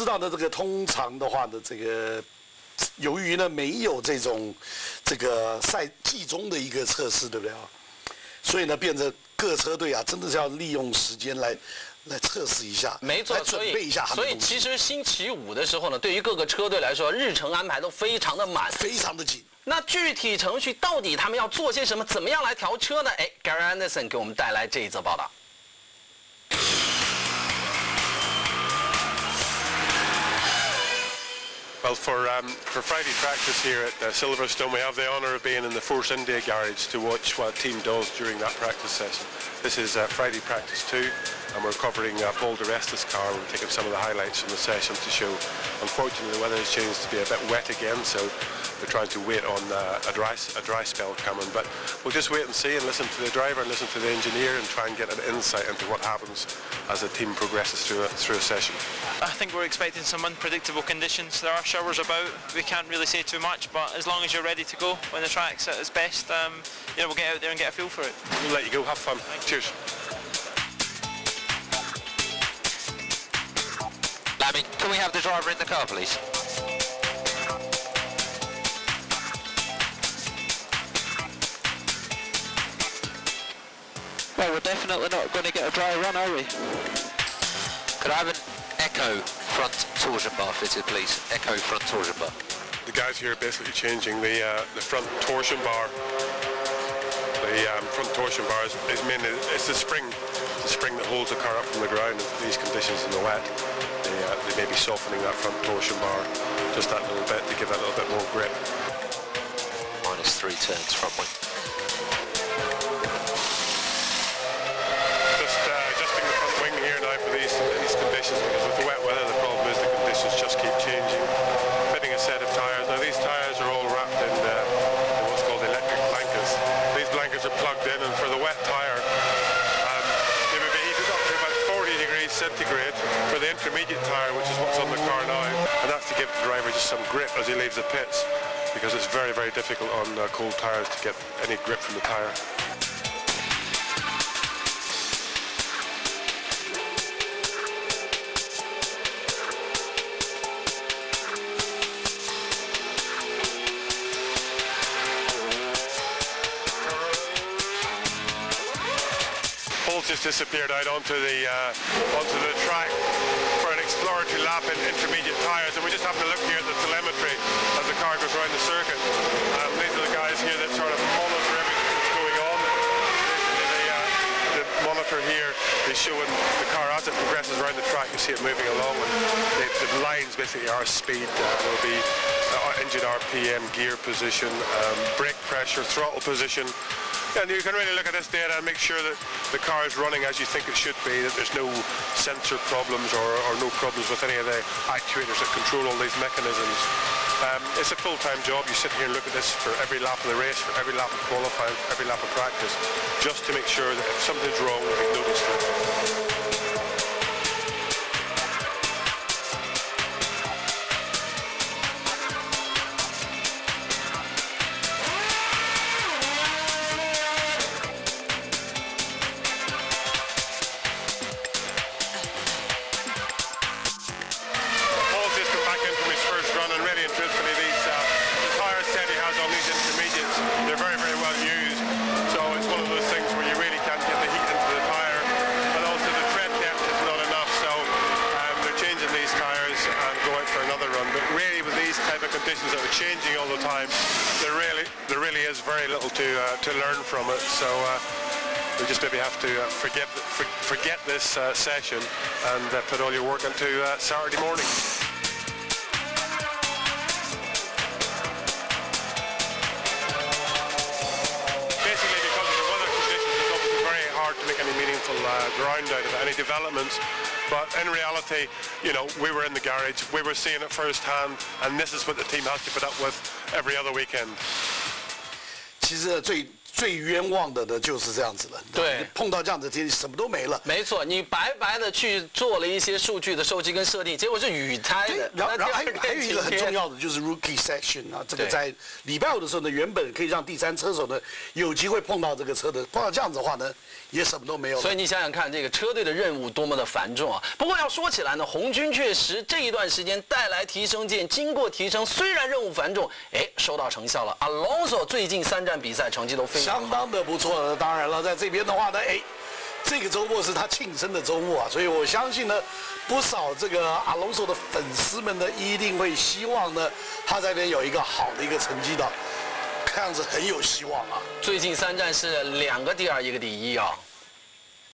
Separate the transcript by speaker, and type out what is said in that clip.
Speaker 1: 知道呢，这个通常的话呢，这个由于呢没有这个赛季中的一个测试，对不对啊？所以呢，变成各车队啊，真的是要利用时间来测试一下，
Speaker 2: 没错，
Speaker 1: 来准备一下他们的东西。
Speaker 2: 所以其实星期五的时候呢，对于各个车队来说，日程安排都非常的满，
Speaker 1: 非常的紧。
Speaker 2: 那具体程序到底他们要做些什么？怎么样来调车呢？哎 ，Gary Anderson 给我们带来这一则报道。
Speaker 3: Well, for Friday practice here at Silverstone, we have the honour of being in the Force India garage to watch what a team does during that practice session. This is Friday practice 2, and we're covering Paul di Resta's car. We're taking some of the highlights from the session to show. Unfortunately, the weather has changed to be a bit wet again, so we're trying to wait on a dry spell coming. But we'll just wait and see and listen to the driver and listen to the engineer and try and get an insight into what happens as the team progresses through a session.
Speaker 4: I think we're expecting some unpredictable conditions. There are showers about. We can't really say too much, but as long as you're ready to go when the track's at its best, you know, we'll get out there and get a feel for it.
Speaker 3: We'll let you go. Have fun. Cheers.
Speaker 5: Lammy, can we have the driver in the car, please?
Speaker 6: Well, we're definitely not going to get a dry run, are we?
Speaker 5: Could I have an Echo front torsion bar fitted, please? Echo front torsion bar.
Speaker 3: The guys here are basically changing the front torsion bar. The front torsion bar is mainly it's the spring that holds the car up from the ground in these conditions in the wet. They may be softening that front torsion bar just that little bit to give that a little bit more grip.
Speaker 5: -3 turns front wing.
Speaker 3: Just adjusting the front wing here now for these conditions, because with the wet weather the problem is the conditions just keep changing. Fitting a set of tyres. Now these tyres are all wrapped in what's called electric blankets. These blankets are plugged in, and for the wet tyre they would be heated up to about 40 degrees centigrade. For the intermediate tyre, which is what's on the car now, and that's to give the driver just some grip as he leaves the pits, because it's very, very difficult on cold tyres to get any grip from the tyre. Paul's just disappeared out onto the track for an exploratory lap in intermediate tyres, and we're just having a look here at the telemetry as the car goes around the circuit. These are the guys here that sort of monitor everything that's going on. The monitor here is showing the car as it progresses around the track. You see it moving along, and the lines basically are speed. There'll be engine RPM, gear position, brake pressure, throttle position. And you can really look at this data and make sure that the car is running as you think it should be, that there's no sensor problems or no problems with any of the actuators that control all these mechanisms. It's a full-time job. You sit here and look at this for every lap of the race, for every lap of qualifying, for every lap of practice, just to make sure that if something's wrong, we've noticed it. Conditions that are changing all the time, there really is very little to learn from it. So we just maybe have to forget this session and put all your work into Saturday morning. Basically, because of the weather conditions, it's obviously very hard to make any meaningful ground out of any developments. But in reality, you know, we were in the garage, we were seeing it firsthand, and this is what the team has to put up with every other weekend.
Speaker 1: 其实最最冤枉的呢就是这样子了。
Speaker 2: 对，
Speaker 1: 碰到这样子天气，什么都没了。
Speaker 2: 没错，你白白的去做了一些数据的收集跟设定，结果是雨胎的。
Speaker 1: 然后还有一个很重要的就是 rookie section 啊，这个在礼拜五的时候呢，原本可以让第3车手呢有机会碰到这个车的，碰到这样子的话呢，也什么都没有了。
Speaker 2: 所以你想想看，这个车队的任务多么的繁重啊！不过要说起来呢，红军确实这一段时间带来提升键，经过提升，虽然任务繁重，收到成效了。Alonso 最近3站比赛成绩都非常好，
Speaker 1: 相当的不错了。当然了，在这边的话呢，这个周末是他庆生的周末啊，所以我相信呢，不少这个阿隆索的粉丝们呢，一定会希望呢，他在这边有一个好的一个成绩的，看样子很有希望啊。
Speaker 2: 最近3站是2个第2，1个第1啊。